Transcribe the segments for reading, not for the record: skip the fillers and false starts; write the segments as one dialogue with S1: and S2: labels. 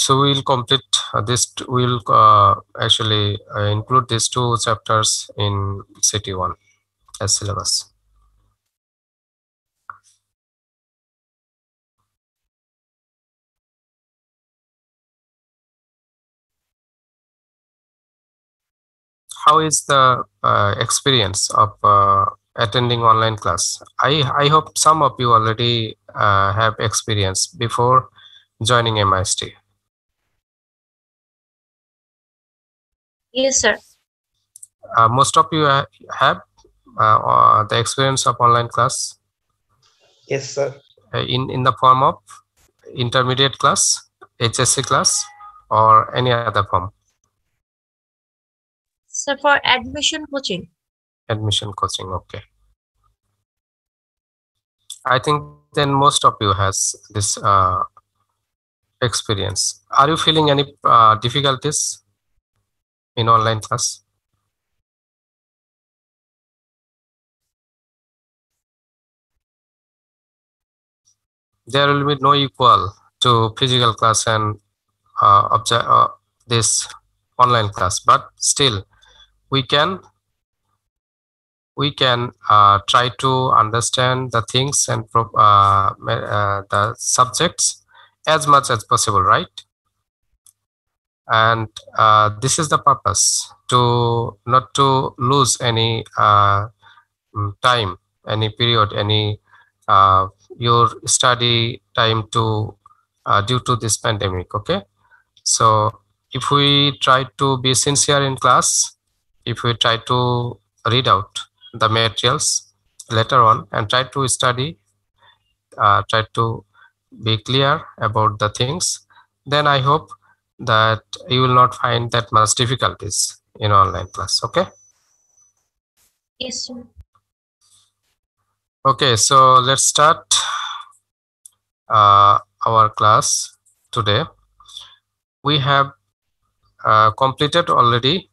S1: So we'll complete we'll actually include these 2 chapters in City 1 as syllabus. How is the experience of attending online class? I hope some of you already have experience before joining MIST.
S2: Yes, sir.
S1: Most of you have the experience of online class.
S3: Yes, sir.
S1: In the form of intermediate class, HSC class, or any other form.
S2: So for admission coaching.
S1: Admission coaching, okay. I think then most of you has this experience. Are you feeling any difficulties in online class? There will be no equal to physical class and this online class, but still we can try to understand the things and the subjects as much as possible, right? And this is the purpose, to not to lose any time, any period, any your study time to due to this pandemic. Okay, so if we try to be sincere in class, if we try to read out the materials later on and try to study, try to be clear about the things, then I hope that you will not find that much difficulties in online class. Okay.
S2: Yes, sir.
S1: Okay, so let's start our class today. We have completed already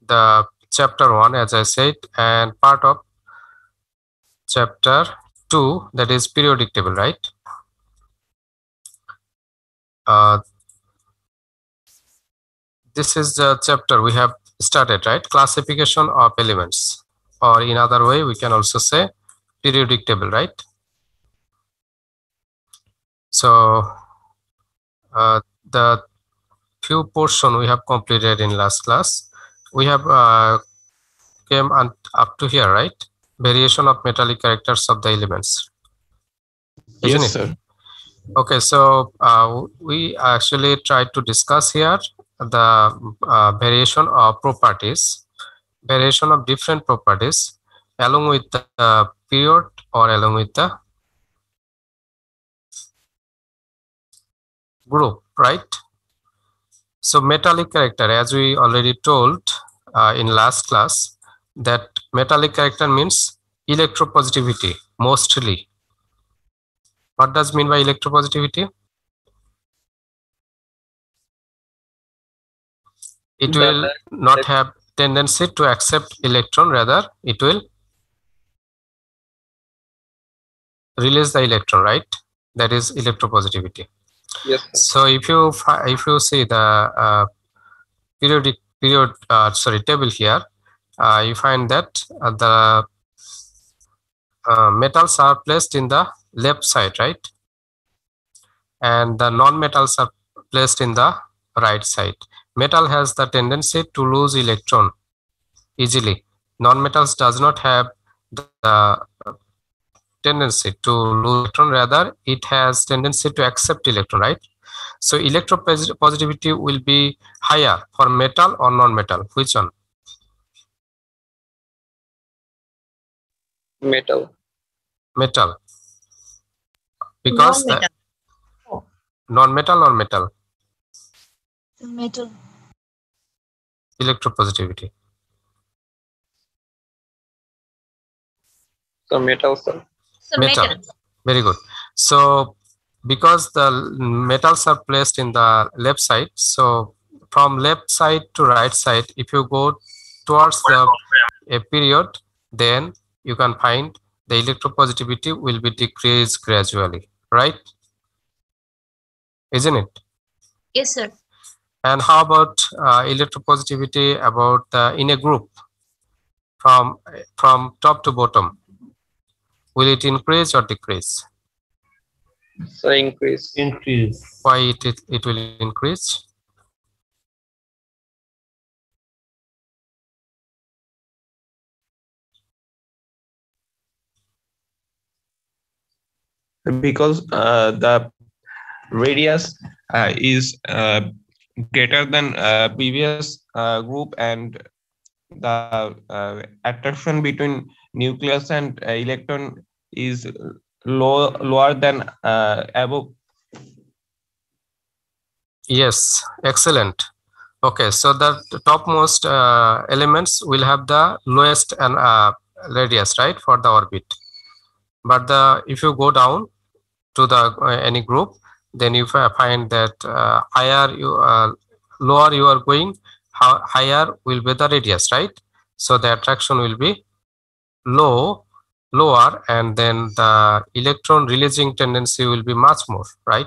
S1: the chapter 1, as I said, and part of chapter 2, that is periodic table, right? This is the chapter we have started, right? Classification of elements, or in other way we can also say periodic table, right? So the few portion we have completed in last class, we have came up to here, right? Variation of metallic characters of the elements. Isn't
S3: Yes,
S1: it?
S3: sir.
S1: Okay, so we actually tried to discuss here the variation of properties, variation of different properties along with the period or along with the group, right? So metallic character, as we already told in last class, that metallic character means electropositivity mostly. What does mean by electropositivity? It will not have tendency to accept electron, rather it will release the electron, right? That is electropositivity.
S3: Yes, sir.
S1: So if you see the table here, you find that the metals are placed in the left side, right? And the non-metals are placed in the right side. Metal has the tendency to lose electron easily. Non-metals does not have the tendency to lose electron, rather it has tendency to accept electron, right? So electropositivity will be higher for metal or non-metal. Which one?
S3: Metal.
S1: Metal. Because
S2: Non-metal.
S1: non-metal or metal?
S2: Metal.
S1: Electropositivity.
S3: So metal, sir.
S2: So
S1: Metal. Very good. So because the metals are placed in the left side, so from left side to right side, if you go towards a period, then you can find the electropositivity will be decreased gradually, right? Isn't it?
S2: Yes, sir.
S1: And how about electropositivity about in a group from top to bottom? Will it increase or decrease?
S3: So increase.
S4: Increase.
S1: Why it will increase?
S5: Because the radius is greater than previous group, and the attraction between nucleus and electron is lower than above.
S1: Yes, excellent. Okay, so the topmost elements will have the lowest and radius, right, for the orbit. But if you go down to the any group, then you find that lower you are going, higher will be the radius, right? So the attraction will be lower, and then the electron releasing tendency will be much more, right?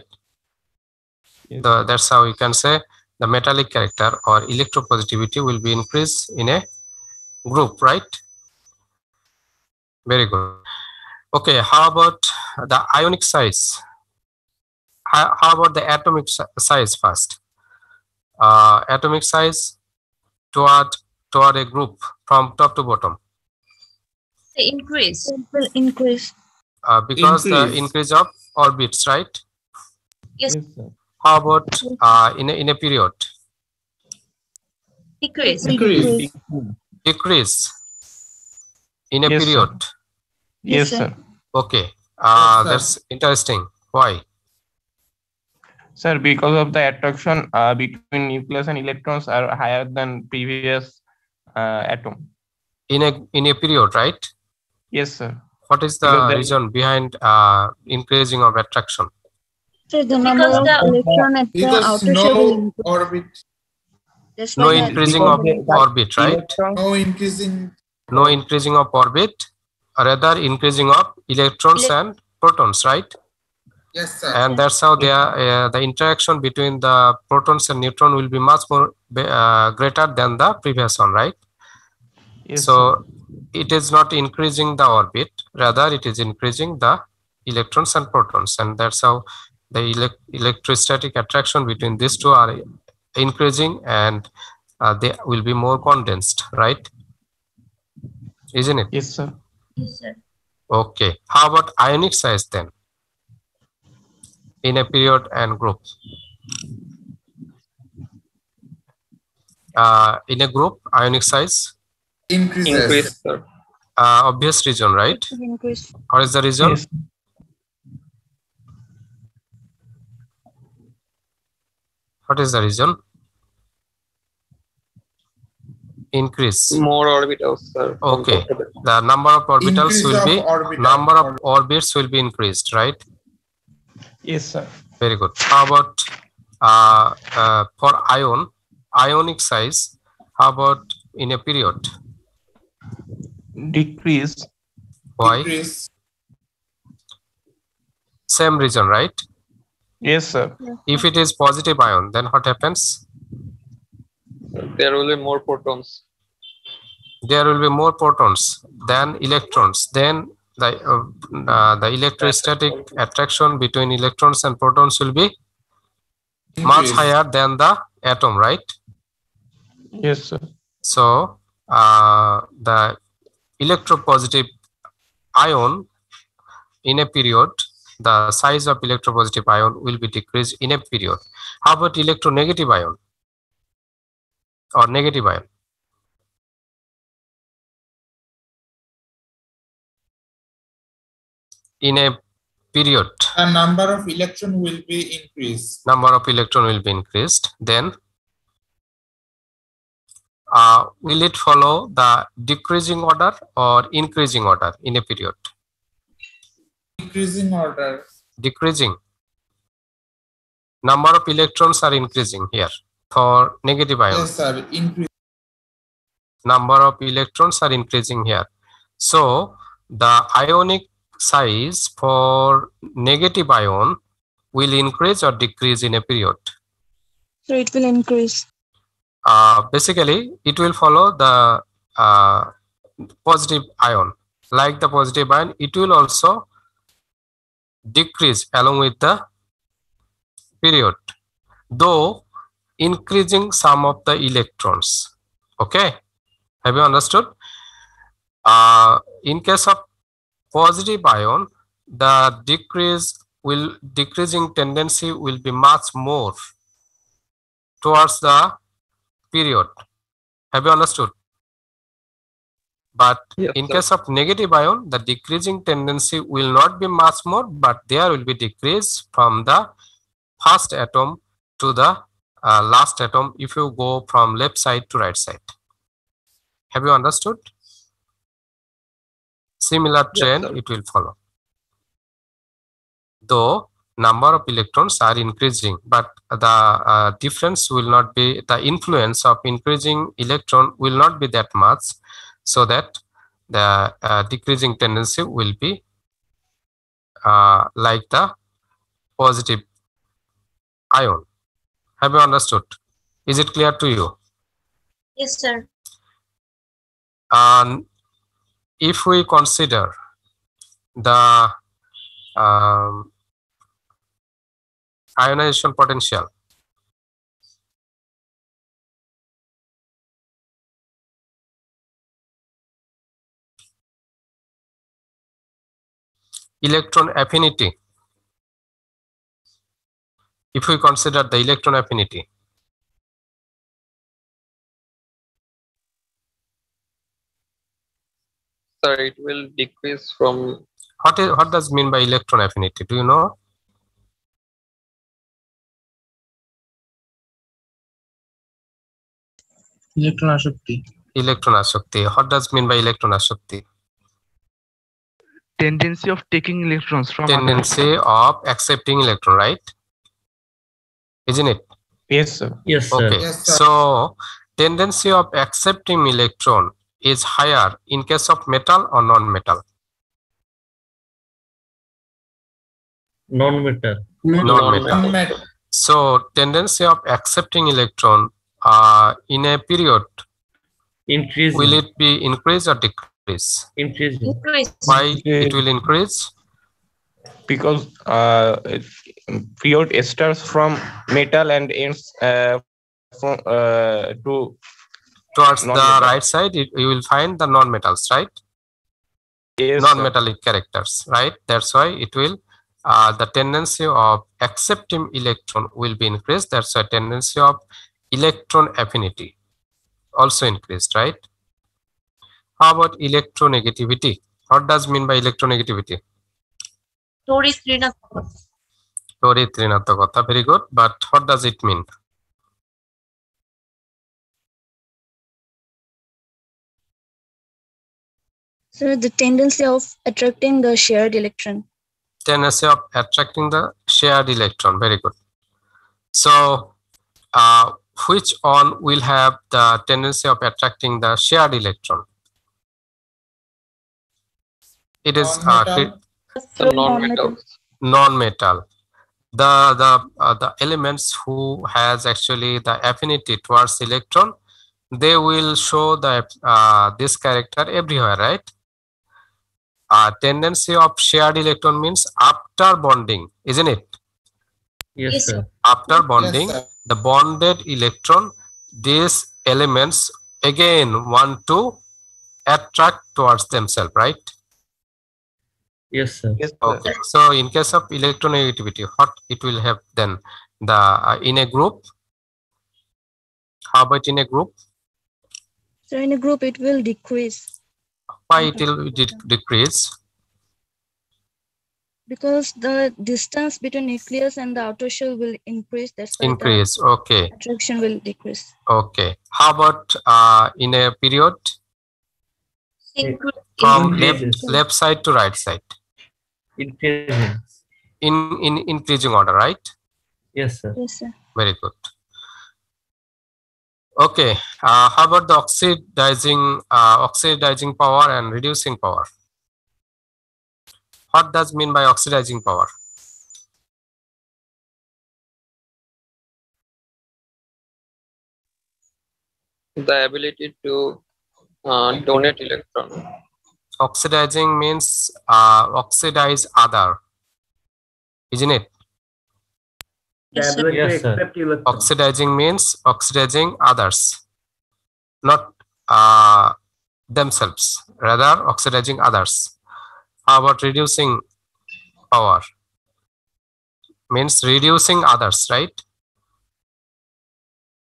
S5: Yes.
S1: That's how you can say the metallic character or electropositivity will be increased in a group, right? Very good. Okay, how about the ionic size? How about the atomic size first? Atomic size toward a group from top to bottom.
S2: The increase.
S6: It will increase.
S1: Because the
S4: Increase.
S1: increase of orbits, right?
S2: Yes.
S5: Yes, sir.
S1: How about in a period?
S2: Decrease.
S6: It will
S4: Decrease.
S6: decrease.
S1: Decrease in a
S5: Yes, sir.
S1: period.
S5: Yes,
S6: Yes,
S5: sir.
S1: Okay,
S4: Yes, sir.
S1: that's interesting. Why?
S5: Sir, because of the attraction between nucleus and electrons are higher than previous atom.
S1: In a period, right?
S5: Yes, sir.
S1: What is the
S5: Because
S1: reason behind increasing of attraction?
S6: So the number
S2: Because
S6: of
S2: the-
S6: electron at the
S4: Because
S6: outer shell will
S4: no
S6: increase.
S4: orbit,
S6: That's
S1: No
S6: why the
S1: increasing
S5: because
S1: of
S5: the
S1: orbit, right?
S5: electron-
S4: no increasing.
S1: No increasing of orbit, rather increasing of electrons and protons, right?
S4: Yes, sir.
S1: And that's how they are, the interaction between the protons and neutron will be much more greater than the previous one, right?
S5: Yes, sir.
S1: So it is not increasing the orbit, rather it is increasing the electrons and protons, and that's how the electrostatic attraction between these two are increasing, and they will be more condensed, right? Isn't it?
S5: Yes, sir.
S2: Yes, sir.
S1: Okay, how about ionic size then in a period and group? In a group, ionic size,
S4: Increases.
S3: Increase, sir.
S1: obvious reason, right?
S6: it will increase.
S1: What is the reason?
S5: Yes.
S1: What is the reason? Increase.
S3: More orbitals, sir.
S1: Okay. The number of orbitals
S4: Increase
S1: will
S4: of
S1: be
S4: orbital.
S1: number of orbits will be increased, right?
S5: Yes, sir.
S1: Very good. How about for ionic size? How about in a period?
S5: Decrease.
S1: Why?
S4: Decrease.
S1: Same reason, right?
S5: Yes, sir.
S1: If it is positive ion, then what happens?
S3: There will be more protons.
S1: There will be more protons than electrons. Then the electrostatic attraction between electrons and protons will be much
S4: Increase.
S1: higher than the atom, right?
S5: Yes, sir.
S1: So the electropositive ion in a period, the size of electropositive ion will be decreased in a period. How about electronegative ion or negative ion? In a period,
S4: The number of electron will be increased.
S1: number of electron will be increased. Then will it follow the decreasing order or increasing order in a period?
S4: Increasing order.
S1: Decreasing. Number of electrons are increasing here for negative ion.
S4: Yes, sir. Increase.
S1: Number of electrons are increasing here. So the ionic size for negative ion will increase or decrease in a period?
S6: So it will increase.
S1: Basically, it will follow the positive ion. Like the positive ion, it will also decrease along with the period, though increasing some of the electrons. Okay, have you understood? In case of positive ion, the decreasing tendency will be much more towards the period. Have you understood? But
S3: Yes,
S1: in
S3: sir.
S1: case of negative ion, the decreasing tendency will not be much more, but there will be decrease from the first atom to the last atom if you go from left side to right side. Have you understood? Similar
S3: Yes,
S1: trend
S3: sir.
S1: it will follow. Though number of electrons are increasing, but the difference will not be, the influence of increasing electron will not be that much, so that the decreasing tendency will be like the positive ion. Have you understood? Is it clear to you?
S2: Yes, sir.
S1: If we consider the ionization potential, electron affinity, if we consider the electron affinity,
S3: Sir, it will decrease from
S1: what does mean by electron affinity? Do you know?
S7: Electron ashakti.
S1: Electron ashakti. What does mean by electron ashakti?
S8: Tendency of taking electrons from
S1: Tendency of accepting electron, right? Isn't it?
S5: Yes, sir.
S7: Yes, sir.
S1: Okay.
S4: Yes, sir.
S1: So tendency of accepting electron is higher in case of metal or non-metal?
S7: Non-metal.
S1: Non-metal.
S4: Non-metal.
S1: So tendency of accepting electron in a period,
S7: Increasing.
S1: will it be increase or decrease?
S7: Increasing.
S2: Increase.
S1: Why it will increase?
S5: Because period starts from metal and ends from to
S1: Towards the
S5: non-metal.
S1: right side, you will find the non-metals, right?
S5: Yes, sir.
S1: Non-metallic characters, right? That's why it will, the tendency of accepting electron will be increased. That's why tendency of electron affinity also increased, right? How about electronegativity? What does mean by electronegativity?
S2: Tauris rinataka.
S1: Tori Trinatakota, very good. But what does it mean?
S6: So the tendency of attracting the shared electron.
S1: Tendency of attracting the shared electron, very good. So which one will have the tendency of attracting the shared electron? It is
S4: Non-metal.
S3: the non-metals.
S1: non-metal. The elements who has actually the affinity towards electron, they will show the this character everywhere, right? Tendency of shared electron means after bonding, isn't it?
S7: Yes,
S2: Yes,
S7: sir.
S2: sir.
S1: After bonding,
S4: Yes, sir.
S1: the bonded electron, these elements again want to attract towards themselves, right?
S7: Yes, sir.
S5: Yes, sir.
S1: Okay. So in case of electronegativity, what it will have then? The in a group. How about in a group?
S6: So in a group, it will decrease
S1: Why it will decrease?
S6: because the distance between nucleus and the outer shell will increase. That's why
S1: Increase. Okay.
S6: the attraction will decrease.
S1: Okay. How about in a period
S2: Increase.
S1: from
S7: Increases.
S1: left side to right side
S7: Increasing.
S1: in increasing order, right?
S7: Yes, sir.
S6: Yes, sir.
S1: Very good. Okay. How about the oxidizing power and reducing power? What does mean by oxidizing power?
S3: The ability to donate electron.
S1: Oxidizing means oxidize other, isn't it?
S2: Yes, sir.
S7: Yes, sir.
S1: Oxidizing means oxidizing others, not themselves, rather oxidizing others. How about reducing power? Means reducing others, right?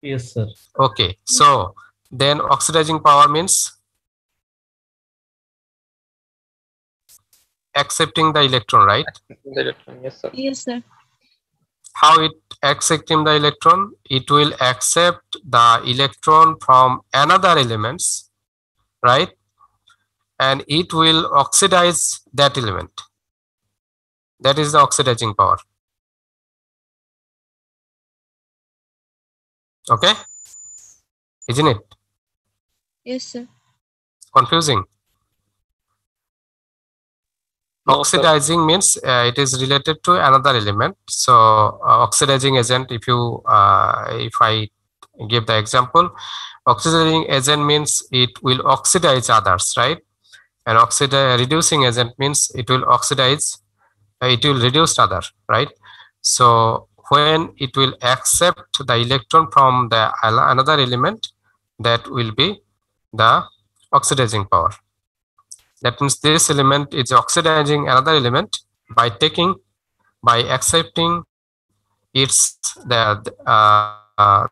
S7: Yes, sir.
S1: Okay, so then oxidizing power means accepting the electron, right?
S3: The electron. Yes, sir.
S6: Yes, sir.
S1: How it accepting the electron? It will accept the electron from another elements, right? And it will oxidize that element. That is the oxidizing power. Okay, isn't it
S6: Yes, sir.
S1: confusing?
S3: No, sir.
S1: Oxidizing means it is related to another element. So oxidizing agent, if I give the example, oxidizing agent means it will oxidize others, right? And reducing agent means it will oxidize, it will reduce other, right? So when it will accept the electron from the another element, that will be the oxidizing power. That means this element is oxidizing another element by accepting its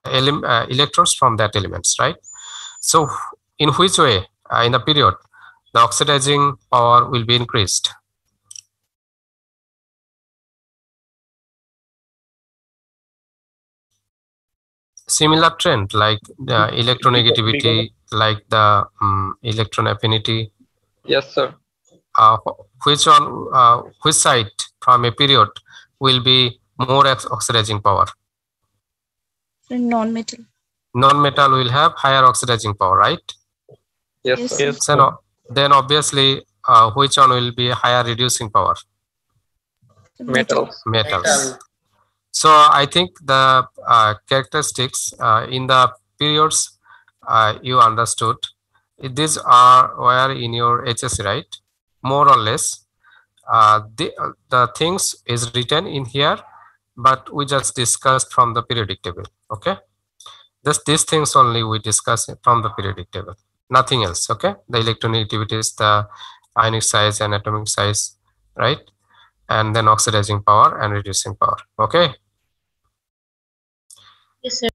S1: electrons from that elements, right? So in which way, in the period, the oxidizing power will be increased? Similar trend like the electronegativity, like the electron affinity.
S3: Yes, sir.
S1: Which side from a period will be more oxidizing power?
S6: Non-metal.
S1: Non-metal will have higher oxidizing power, right?
S3: Yes,
S6: Yes,
S3: sir.
S6: sir.
S3: Yes,
S1: So then obviously, which one will be higher reducing power?
S3: metals.
S1: Metals. So I think the characteristics in the periods you understood. These were in your HSC, right? More or less. The things is written in here, but we just discussed from the periodic table. Okay, just these things only we discuss from the periodic table, nothing else. Okay, the electronegativity is the ionic size and atomic size, right? And then oxidizing power and reducing power. Okay.
S2: Yes, sir.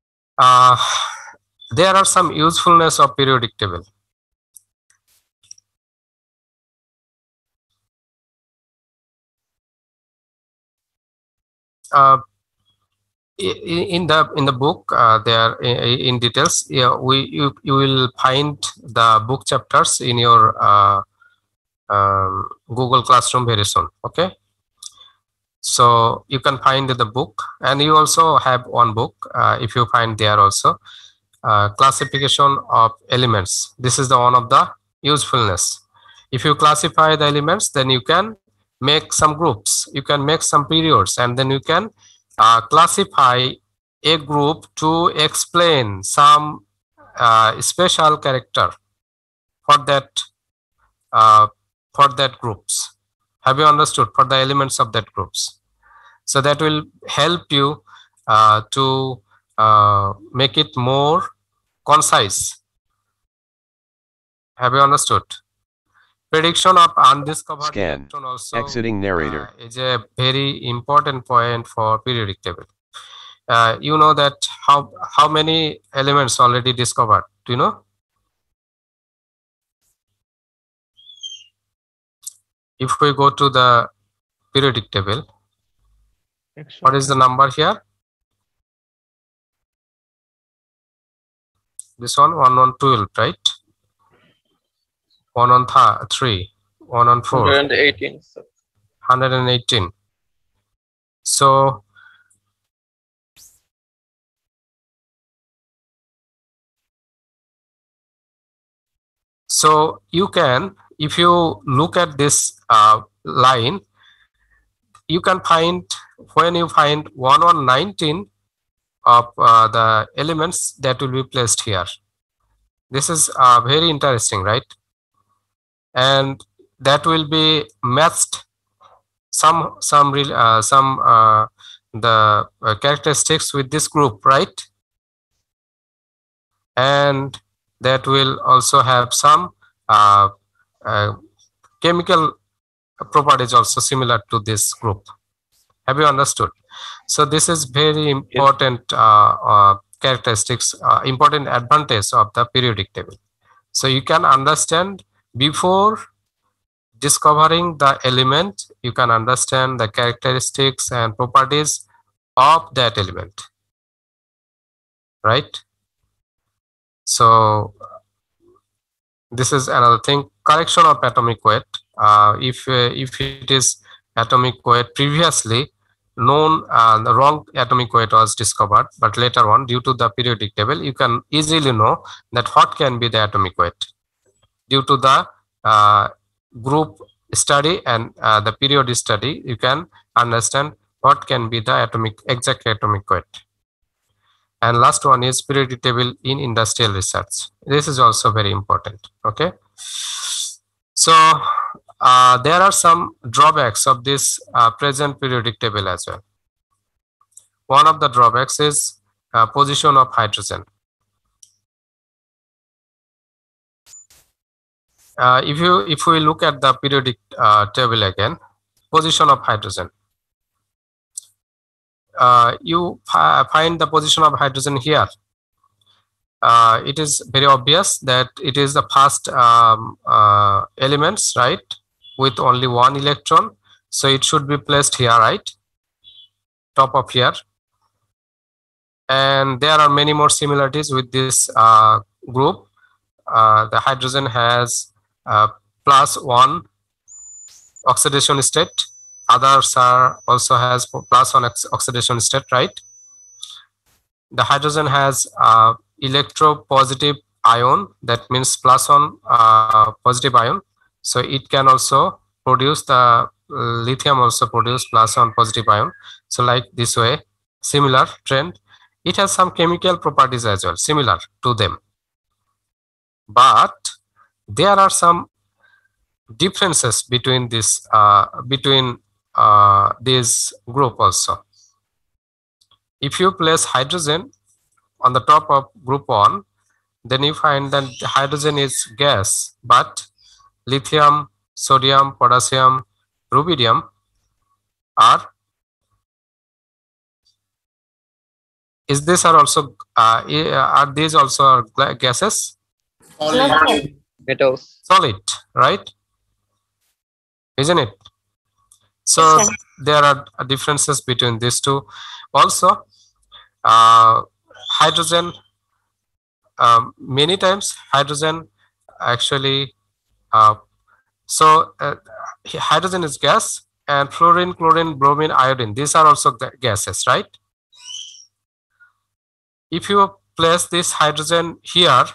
S1: There are some usefulness of periodic table. In the book, there in details. Yeah, you will find the book chapters in your Google Classroom very soon. Okay, so you can find the book, and you also have one book. If you find there also classification of elements. This is the one of the usefulness. If you classify the elements, then you can make some groups. You can make some periods, and then you can classify a group to explain some special character for that groups. Have you understood? For the elements of that groups. So that will help you to make it more concise. Have you understood? Prediction of undiscovered
S9: Scan.
S1: electron also
S9: Exiting narrator.
S1: is a very important point for periodic table. You know that how many elements already discovered? Do you know? If we go to the periodic table, what is the number here? This one, 1 on 12, right? 1 on 3, 1 on 4.
S3: 118, sir.
S1: 118. So you can, if you look at this line, you can find, when you find 1 on 19 of the elements that will be placed here. This is very interesting, right? And that will be matched the characteristics with this group, right? And that will also have some chemical properties also similar to this group. Have you understood? So this is very important characteristics, important advantage of the periodic table. So you can understand before discovering the element, you can understand the characteristics and properties of that element, right? So this is another thing. Correction of atomic weight. If it is atomic weight previously known, the wrong atomic weight was discovered, but later on due to the periodic table you can easily know that what can be the atomic weight due to the group study and the period study. You can understand what can be the exact atomic weight. And last one is periodic table in industrial research. This is also very important. Okay, so there are some drawbacks of this present periodic table as well. One of the drawbacks is position of hydrogen. If we look at the periodic table again, position of hydrogen, you find the position of hydrogen here. It is very obvious that it is the first elements, right, with only one electron, so it should be placed here, right, top of here. And there are many more similarities with this group. The hydrogen has +1 oxidation state. Others are also has +1 oxidation state, right? The hydrogen has electropositive ion, that means +1 positive ion. So it can also produce the lithium also produce +1 positive ion. So like this way, similar trend. It has some chemical properties as well, similar to them. But there are some differences between this this group also. If you place hydrogen on the top of group 1, then you find that hydrogen is gas, but lithium, sodium, potassium, rubidium are are these also gases?
S3: Metals.
S1: Solid, right? Isn't it? So
S9: Yes, sir.
S1: there are differences between these two. Also, hydrogen, many times hydrogen actually, hydrogen is gas, and fluorine, chlorine, bromine, iodine, these are also gases, right? If you place this hydrogen here,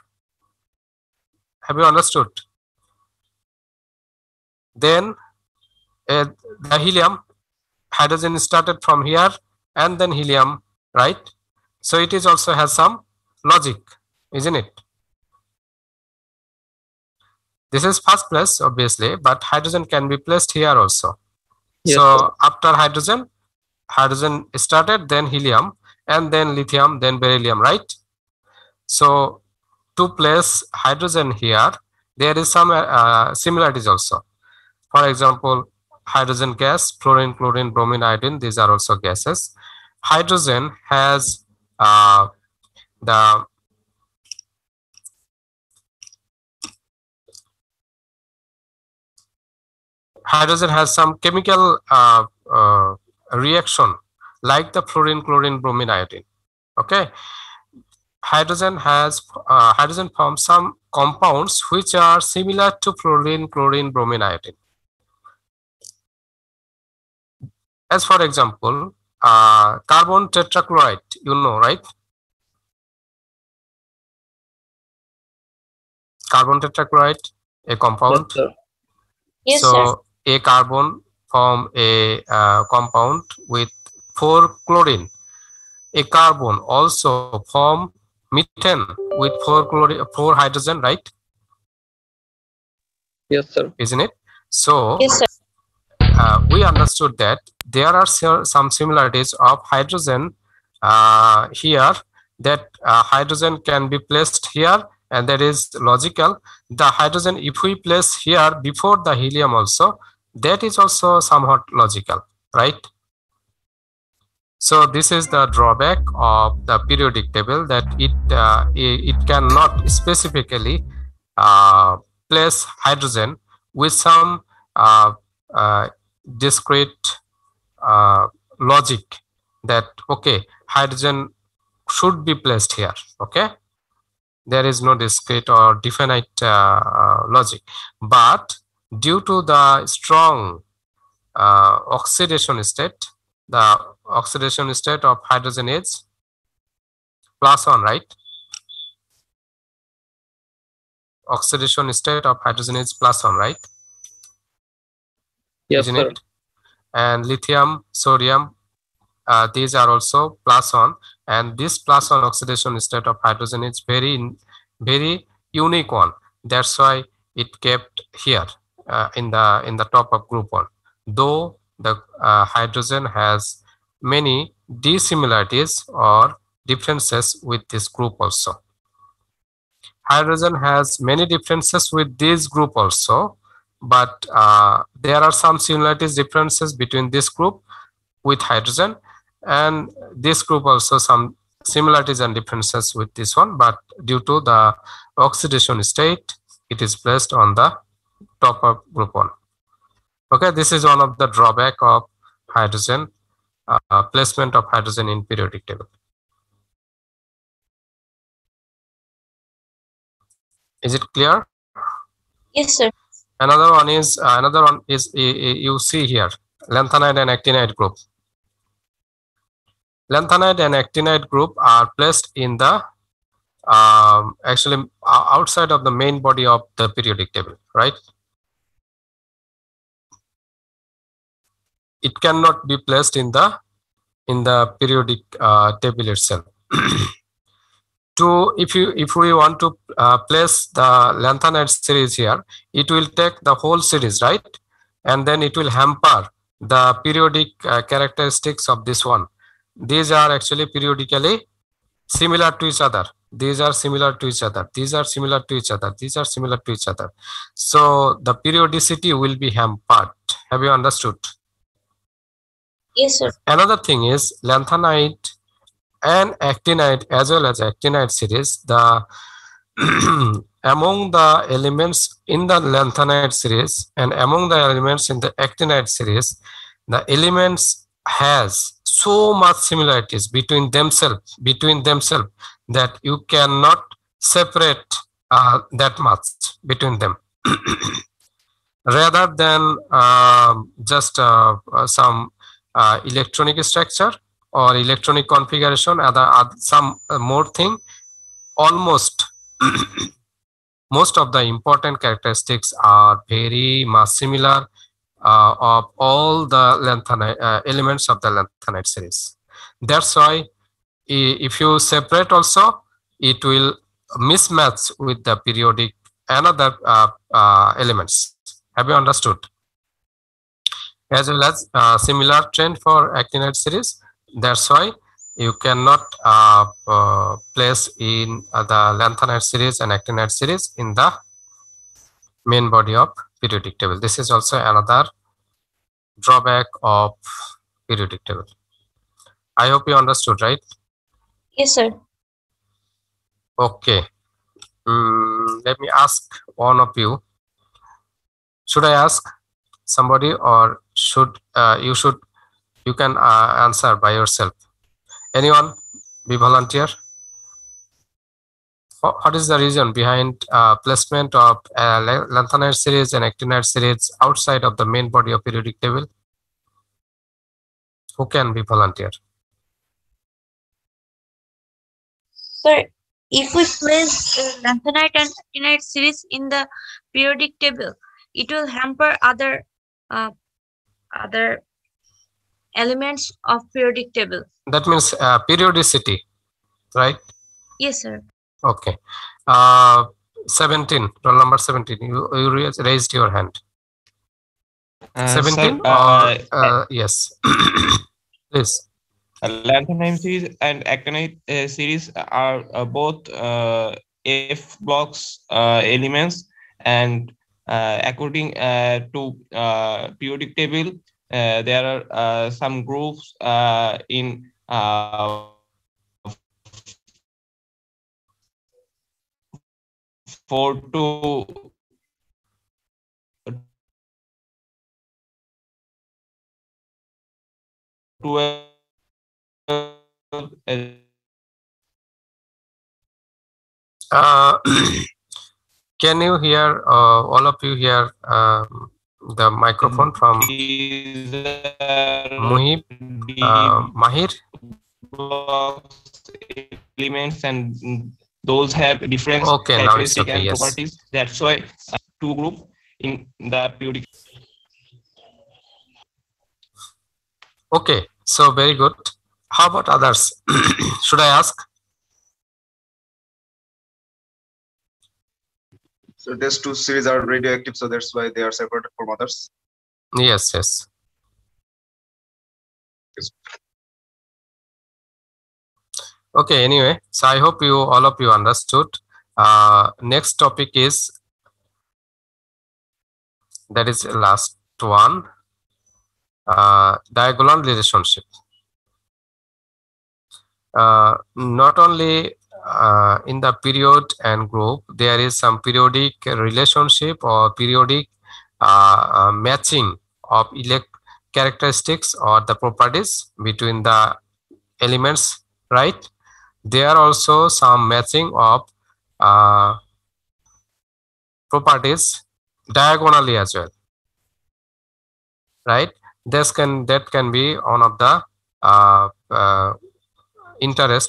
S1: have you understood? Then the helium, hydrogen started from here and then helium, right? So it is also has some logic, isn't it? This is first place, obviously, but hydrogen can be placed here also.
S3: Yes,
S1: so
S3: sir.
S1: after hydrogen started, then helium, and then lithium, then beryllium, right? So to place hydrogen here, there is some similarities also. For example, hydrogen gas, fluorine, chlorine, bromine, iodine, these are also gases. Hydrogen has some chemical reaction like the fluorine, chlorine, bromine, iodine. Okay, hydrogen forms some compounds which are similar to fluorine, chlorine, bromine, iodine. As for example, carbon tetrachloride, you know, right? Carbon tetrachloride, a compound.
S3: Yes, sir.
S9: Yes,
S1: so
S9: sir.
S1: a carbon form a compound with 4 chlorine. A carbon also form methane with 4 hydrogen, right?
S3: Yes, sir.
S1: Isn't it? So
S2: Yes, sir.
S1: We understood that there are some similarities of hydrogen here, that hydrogen can be placed here, and that is logical. The hydrogen, if we place here before the helium also, that is also somewhat logical, right? So this is the drawback of the periodic table, that it cannot specifically place hydrogen with some discrete logic, that okay, hydrogen should be placed here. Okay, there is no discrete or definite logic, but due to the strong oxidation state, the oxidation state of hydrogen is +1, right? Oxidation state of hydrogen is +1, right?
S3: Yes,
S1: Isn't
S3: sir.
S1: it? And lithium, sodium, these are also +1, and this +1 oxidation state of hydrogen is very unique one. That's why it kept here in the top of group 1, though the hydrogen has many dissimilarities or differences with this group also. Hydrogen has many differences with this group also, but there are some similarities, differences between this group with hydrogen and this group also, some similarities and differences with this one, but due to the oxidation state, it is placed on the top of group 1. Okay, this is one of the drawback of hydrogen, placement of hydrogen in periodic table. Is it clear?
S2: Yes, sir.
S1: Another one is you see here, lanthanide and actinide group. Lanthanide and actinide group are placed in the actually outside of the main body of the periodic table, right? It cannot be placed in the periodic table itself. If we want to place the lanthanide series here, it will take the whole series, right? And then it will hamper the periodic characteristics of this one. These are actually periodically similar to each other. These are similar to each other. These are similar to each other. These are similar to each other. So the periodicity will be hampered. Have you understood?
S2: Yes, sir.
S1: Another thing is lanthanide and actinide as well as actinide series, the among the elements in the lanthanide series and among the elements in the actinide series, the elements has so much similarities between themselves that you cannot separate that much between them. Rather than just some electronic structure or electronic configuration, some more thing, almost most of the important characteristics are very much similar of all the lanthanide elements of the lanthanide series. That's why if you separate also, it will mismatch with the periodic and other elements. Have you understood? As well as similar trend for actinide series. That's why you cannot place in the lanthanide series and actinide series in the main body of periodic table. This is also another drawback of periodic table. I hope you understood, right?
S2: Yes, sir.
S1: Okay. Let me ask one of you. Should I ask somebody, or should you can answer by yourself? Anyone be volunteer? What is the reason behind placement of lanthanide series and actinide series outside of the main body of periodic table? Who can be volunteer?
S2: Sir, if we place lanthanide and actinide series in the periodic table, it will hamper other elements of periodic table.
S1: That means periodicity, right?
S2: Yes, sir.
S1: Okay. 17, roll number 17. You raised your hand. 17 or yes. Please.
S5: Lanthanum series and actinide series are both F blocks elements, and according to periodic table, there are some groups in 4 to 12.
S1: Can you hear, all of you hear the microphone from Muhib, Mahir?
S5: Blocks, elements, and those have different
S1: Okay, now it's
S5: characteristics
S1: okay,
S5: and
S1: yes.
S5: properties. That's why two groups in the periodic.
S1: Okay, so very good. How about others? Should I ask?
S9: So these two series are radioactive, so that's why they are separated from others.
S1: Yes, yes. Okay, anyway, so I hope all of you understood. Next topic is, that is the last one, diagonal relationship. Not only in the period and group, there is some periodic relationship or periodic matching of characteristics or the properties between the elements, right? There are also some matching of properties diagonally as well, right? That can be one of the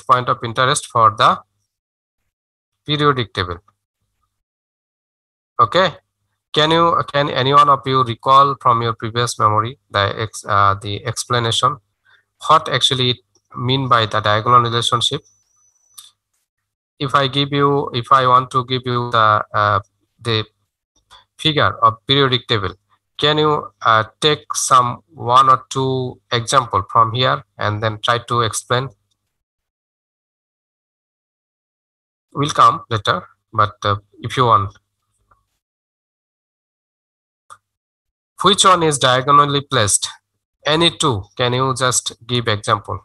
S1: point of interest for the periodic table. Okay, can any one of you recall from your previous memory the explanation what actually it mean by the diagonal relationship? If I want to give you the figure of periodic table, can you take some one or two example from here and then try to explain? Will come later, but if you want. Which one is diagonally placed? Any two, can you just give example?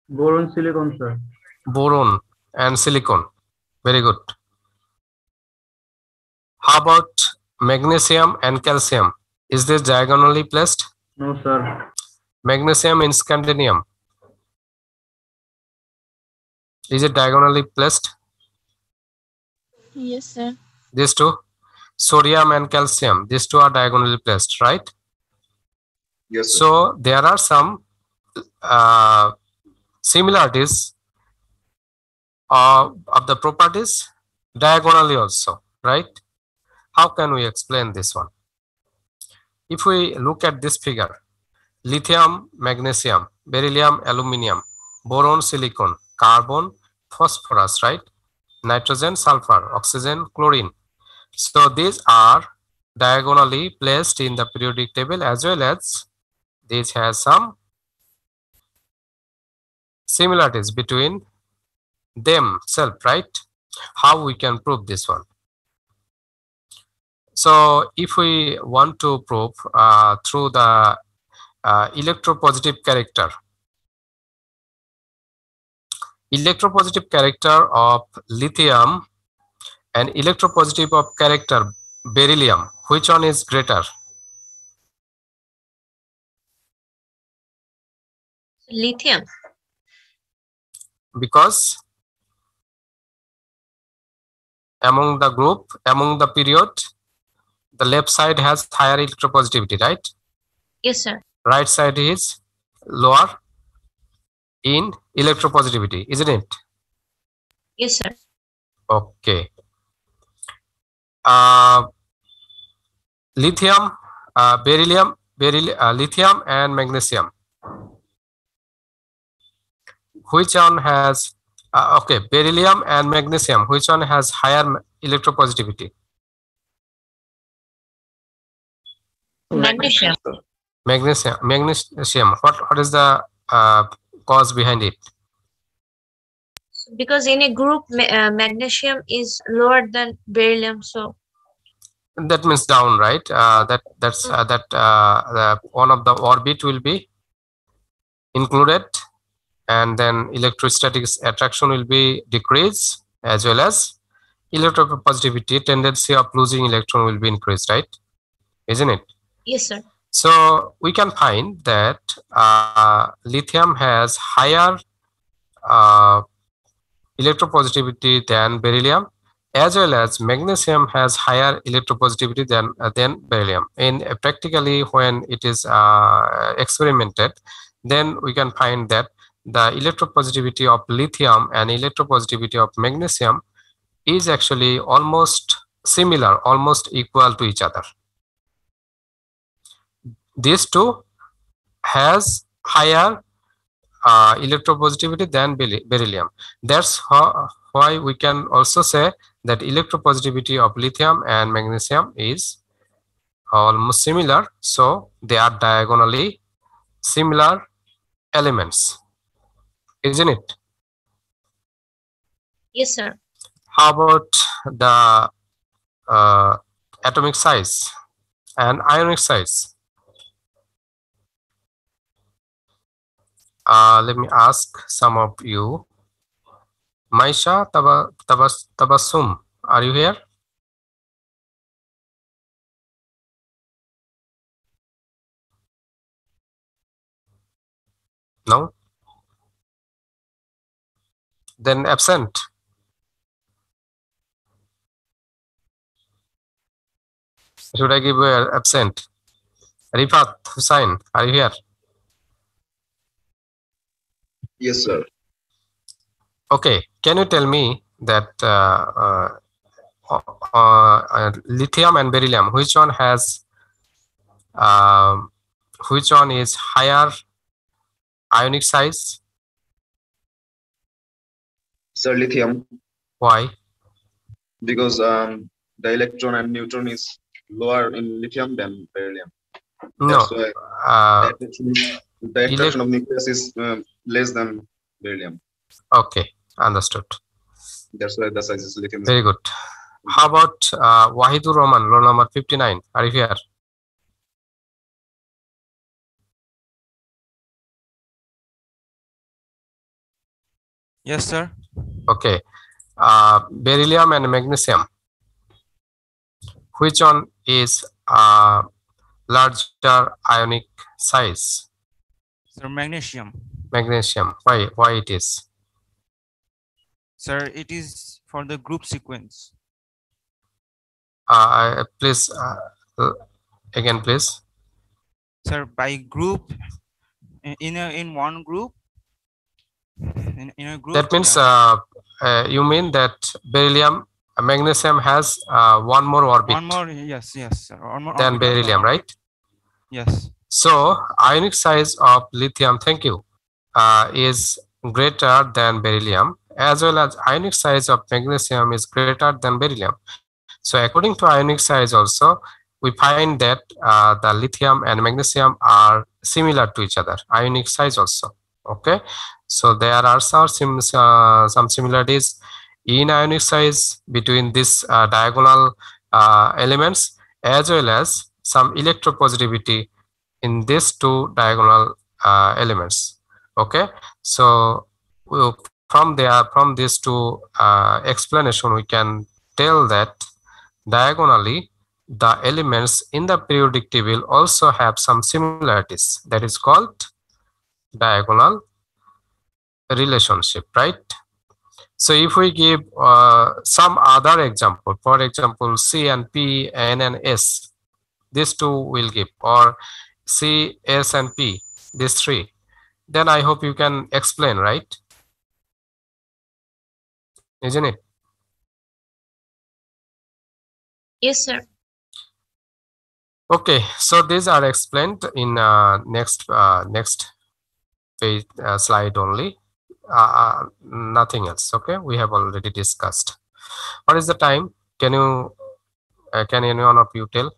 S7: Boron silicon, sir.
S1: Boron and silicon. Very good. How about magnesium and calcium? Is this diagonally placed?
S7: No, sir.
S1: Magnesium in scandium. Is it diagonally placed?
S6: Yes, sir.
S1: These two? Sodium and calcium. These two are diagonally placed, right?
S9: Yes, sir.
S1: So there are some similarities of the properties diagonally also, right? How can we explain this one? If we look at this figure, lithium, magnesium, beryllium, aluminium, boron, silicon, carbon, phosphorus, right? Nitrogen, sulfur, oxygen, chlorine. So these are diagonally placed in the periodic table, as well as these has some similarities between themselves, right? How we can prove this one? So if we want to prove through the electropositive character of lithium and electropositive of character beryllium, which one is greater?
S2: Lithium.
S1: Because among the period, the left side has higher electropositivity, right?
S2: Yes, sir.
S1: Right side is lower in electropositivity, isn't it?
S2: Yes, sir.
S1: Okay. Lithium, lithium and magnesium. which one has okay, beryllium and magnesium, which one has higher electropositivity?
S2: Magnesium.
S1: Magnesium. What is the cause behind it?
S2: Because in a group, magnesium is lower than beryllium, so
S1: That means down, right? That's the one of the orbit will be included, and then electrostatic attraction will be decreased, as well as electropositivity, tendency of losing electron will be increased, right? Isn't it?
S2: yes, sir.
S1: So we can find that lithium has higher electropositivity than beryllium, as well as magnesium has higher electropositivity than beryllium. And practically, when it is experimented, then we can find that the electropositivity of lithium and electropositivity of magnesium is actually almost similar, almost equal to each other. These two has higher electropositivity than beryllium. That's why we can also say that electropositivity of lithium and magnesium is almost similar, so they are diagonally similar elements, isn't it?
S2: Yes, sir.
S1: How about the atomic size and ionic size? Let me ask some of you. Maisha, Tabassum, are you here? No? Then absent. Should I give you an absent? Rifat Hussain, are you here?
S9: Yes, sir.
S1: Okay, can you tell me that lithium and beryllium, which one has which one is higher ionic size?
S9: Sir, lithium,
S1: Why?
S9: because the electron and neutron is lower in lithium than beryllium.
S1: No.
S9: That's why the attraction of nucleus is less than beryllium.
S1: Okay, understood.
S9: That's why the size is lithium.
S1: Very good. How about Wahidur Rahman, roll number 59? Are you here?
S10: Yes, sir.
S1: Okay. Beryllium and magnesium, which one is larger ionic size?
S10: Sir, magnesium.
S1: Magnesium. Why it is?
S10: Sir, it is for the group sequence.
S1: Please, again, please.
S10: Sir, by group, in one group, in a group.
S1: That means
S10: yeah.
S1: you mean that beryllium, magnesium has one more orbit.
S10: One more, yes, sir. One more
S1: than beryllium, right?
S10: Yes.
S1: So ionic size of lithium, thank you, is greater than beryllium, as well as ionic size of magnesium is greater than beryllium. So according to ionic size also, we find that the lithium and magnesium are similar to each other, ionic size also. Okay, so there are some similarities in ionic size between these diagonal elements, as well as some electropositivity in these two diagonal elements. Okay, so from these two explanation, we can tell that diagonally the elements in the periodic table also have some similarities. That is called diagonal relationship, right? So if we give some other example, for example, C and P, N and S, these two will give, or C, S and P, these three, then I hope you can explain, right? Isn't it?
S2: Yes, sir.
S1: Okay, so these are explained in next page slide only. Nothing else. Okay, we have already discussed. What is the time? Can you can anyone of you tell?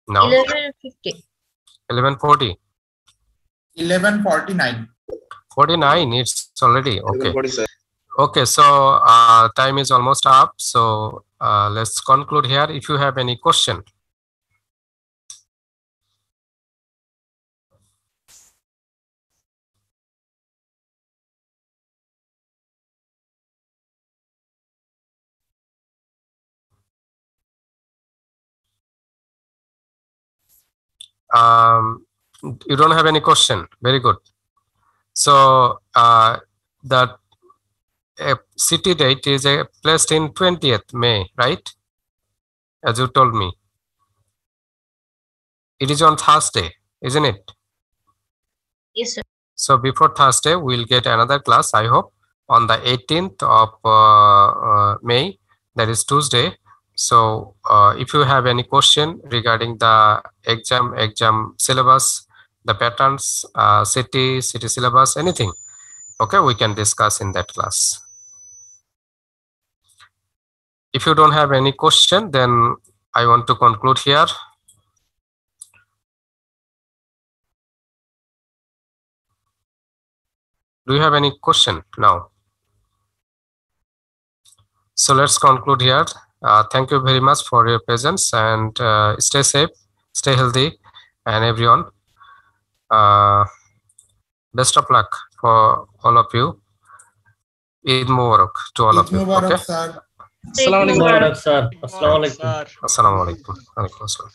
S1: No.
S2: 11:50.
S1: 11:40.
S4: 11:49.
S1: 49. It's already okay.
S9: 11:47.
S1: Okay, so time is almost up. So let's conclude here. If you have any question. You don't have any question. Very good. So the city date is placed in 20th May, right? As you told me. It is on Thursday, isn't it?
S2: Yes, sir.
S1: So before Thursday, we'll get another class, I hope, on the 18th of May, that is Tuesday. So if you have any question regarding the exam syllabus, the patterns, city syllabus, anything, okay, we can discuss in that class. If you don't have any question, then I want to conclude here. Do you have any question now? So let's conclude here. Thank you very much for your presence, and stay safe, stay healthy, and everyone. Best of luck for all of you. Eid Mubarak to all of you. Okay.
S4: Sir.
S2: Assalamualaikum.
S6: Sir.
S1: Assalamualaikum. Waalaikumsalam.